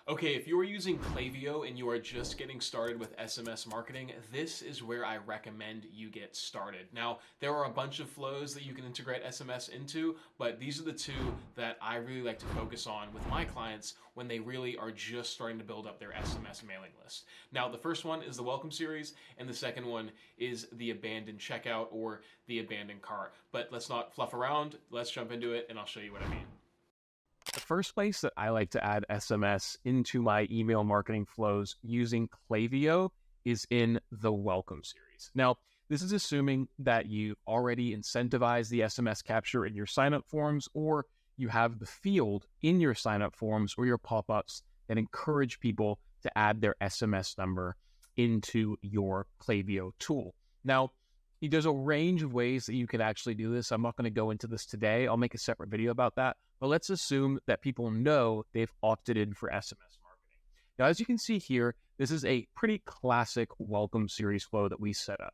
Okay, if you are using Klaviyo and you are just getting started with SMS marketing, this is where I recommend you get started. Now, there are a bunch of flows that you can integrate SMS into, but these are the two that I really like to focus on with my clients when they really are just starting to build up their SMS mailing list. Now, the first one is the welcome series, and the second one is the abandoned checkout or the abandoned cart. But let's not fluff around, let's jump into it and I'll show you what I mean. The first place that I like to add SMS into my email marketing flows using Klaviyo is in the welcome series. Now, this is assuming that you already incentivized the SMS capture in your signup forms, or you have the field in your signup forms or your pop-ups that encourage people to add their SMS number into your Klaviyo tool. Now, there's a range of ways that you can actually do this. I'm not going to go into this today. I'll make a separate video about that. But let's assume that people know they've opted in for SMS marketing. Now, as you can see here, this is a pretty classic welcome series flow that we set up.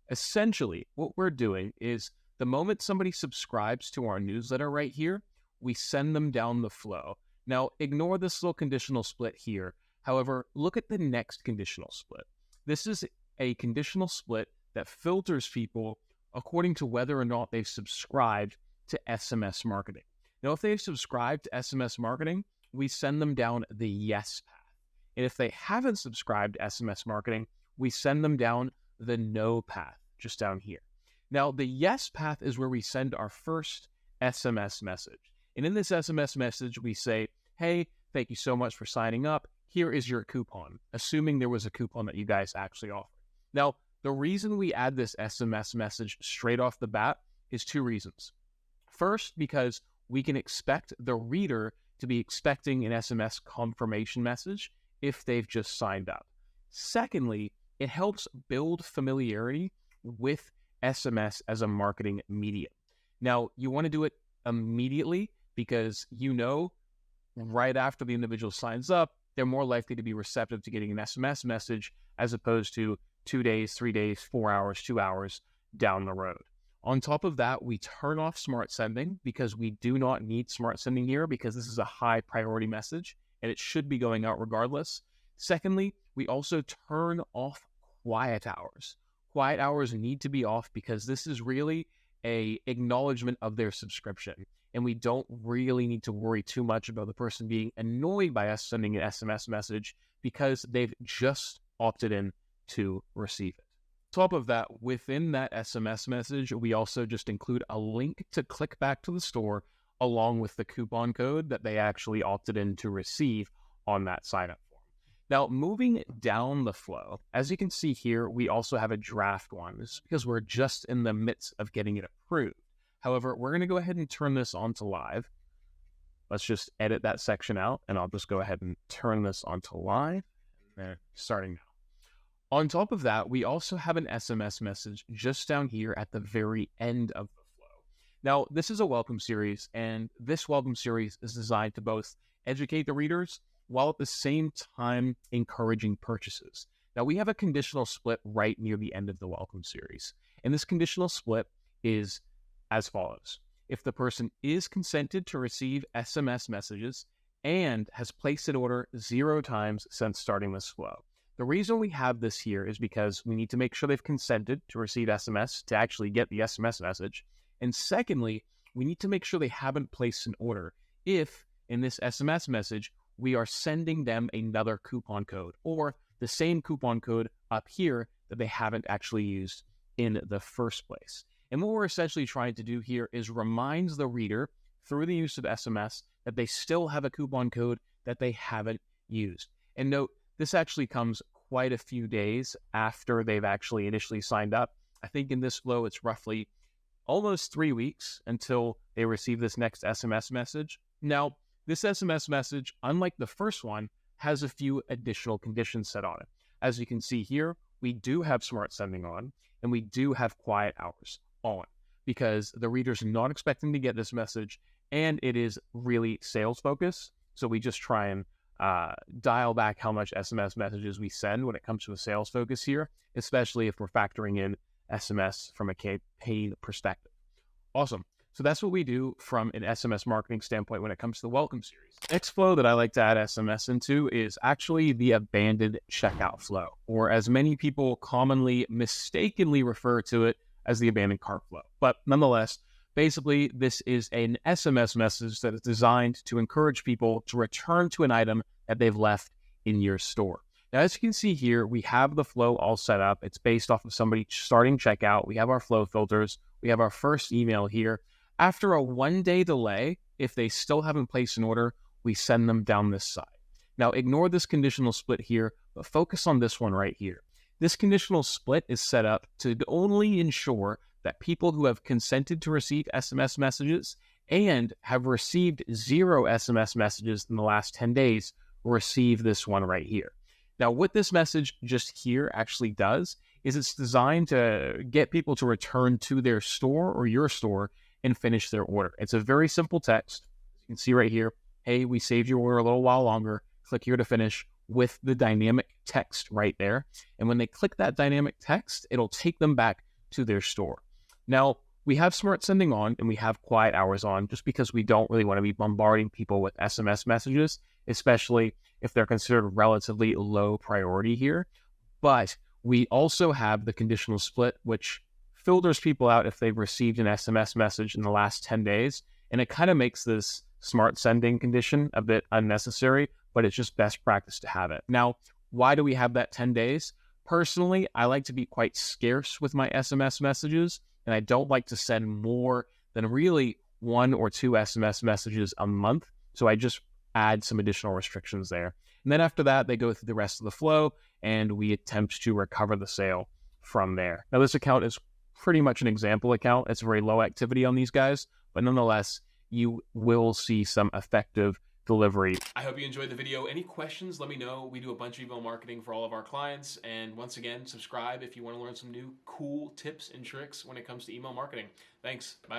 Essentially, what we're doing is the moment somebody subscribes to our newsletter right here, we send them down the flow. Now, ignore this little conditional split here. However, look at the next conditional split. This is a conditional split that filters people according to whether or not they've subscribed to SMS marketing. Now, if they've subscribed to SMS marketing, we send them down the yes path. And if they haven't subscribed to SMS marketing, we send them down the no path, just down here. Now, the yes path is where we send our first SMS message. And in this SMS message, we say, hey, thank you so much for signing up. Here is your coupon, assuming there was a coupon that you guys actually offered. Now, the reason we add this SMS message straight off the bat is two reasons. First, because we can expect the reader to be expecting an SMS confirmation message if they've just signed up. Secondly, it helps build familiarity with SMS as a marketing medium. Now, you want to do it immediately because you know right after the individual signs up, they're more likely to be receptive to getting an SMS message as opposed to 2 days, 3 days, 4 hours, 2 hours down the road. On top of that, we turn off smart sending because we do not need smart sending here because this is a high priority message and it should be going out regardless. Secondly, we also turn off quiet hours. Quiet hours need to be off because this is really an acknowledgement of their subscription. And we don't really need to worry too much about the person being annoyed by us sending an SMS message because they've just opted in to receive it. On top of that, within that SMS message, we also just include a link to click back to the store along with the coupon code that they actually opted in to receive on that sign up form. Now, moving down the flow, as you can see here, we also have a draft one. This is because we're just in the midst of getting it approved. However, we're going to go ahead and turn this on to live. Let's just edit that section out, and I'll just go ahead and turn this on to live. And starting now. On top of that, we also have an SMS message just down here at the very end of the flow. Now, this is a welcome series, and this welcome series is designed to both educate the readers while at the same time encouraging purchases. Now, we have a conditional split right near the end of the welcome series, and this conditional split is as follows. If the person is consented to receive SMS messages and has placed an order 0 times since starting this flow. The reason we have this here is because we need to make sure they've consented to receive SMS to actually get the SMS message. And secondly, we need to make sure they haven't placed an order if, in this SMS message, we are sending them another coupon code or the same coupon code up here that they haven't actually used in the first place. And what we're essentially trying to do here is remind the reader through the use of SMS that they still have a coupon code that they haven't used. And note, this actually comes quite a few days after they've actually initially signed up. I think in this flow, it's roughly almost 3 weeks until they receive this next SMS message. Now, this SMS message, unlike the first one, has a few additional conditions set on it. As you can see here, we do have smart sending on, and we do have quiet hours on because the reader's not expecting to get this message, and it is really sales focused. So we just try and dial back how much SMS messages we send when it comes to a sales focus here, especially if we're factoring in SMS from a campaign perspective. Awesome. So that's what we do from an SMS marketing standpoint when it comes to the welcome series. Next flow that I like to add SMS into is actually the abandoned checkout flow, or as many people commonly mistakenly refer to it as the abandoned cart flow. But nonetheless, basically, this is an SMS message that is designed to encourage people to return to an item that they've left in your store. Now, as you can see here, we have the flow all set up. It's based off of somebody starting checkout. We have our flow filters. We have our first email here. After a 1-day delay, if they still haven't placed an order, we send them down this side. Now, ignore this conditional split here, but focus on this one right here. This conditional split is set up to only ensure that people who have consented to receive SMS messages and have received 0 SMS messages in the last 10 days will receive this one right here. Now, what this message just here actually does is it's designed to get people to return to their store or your store and finish their order. It's a very simple text. You can see right here, hey, we saved your order a little while longer. Click here to finish with the dynamic text right there. And when they click that dynamic text, it'll take them back to their store. Now, we have smart sending on and we have quiet hours on just because we don't really want to be bombarding people with SMS messages, especially if they're considered relatively low priority here. But we also have the conditional split, which filters people out if they've received an SMS message in the last 10 days. And it kind of makes this smart sending condition a bit unnecessary, but it's just best practice to have it. Now, why do we have that 10 days? Personally, I like to be quite scarce with my SMS messages, and I don't like to send more than really 1 or 2 SMS messages a month. So I just add some additional restrictions there. And then after that, they go through the rest of the flow, and we attempt to recover the sale from there. Now, this account is pretty much an example account. It's very low activity on these guys, but nonetheless, you will see some effective delivery. I hope you enjoyed the video. Any questions, let me know. We do a bunch of email marketing for all of our clients. And once again, subscribe if you want to learn some new cool tips and tricks when it comes to email marketing. Thanks. Bye.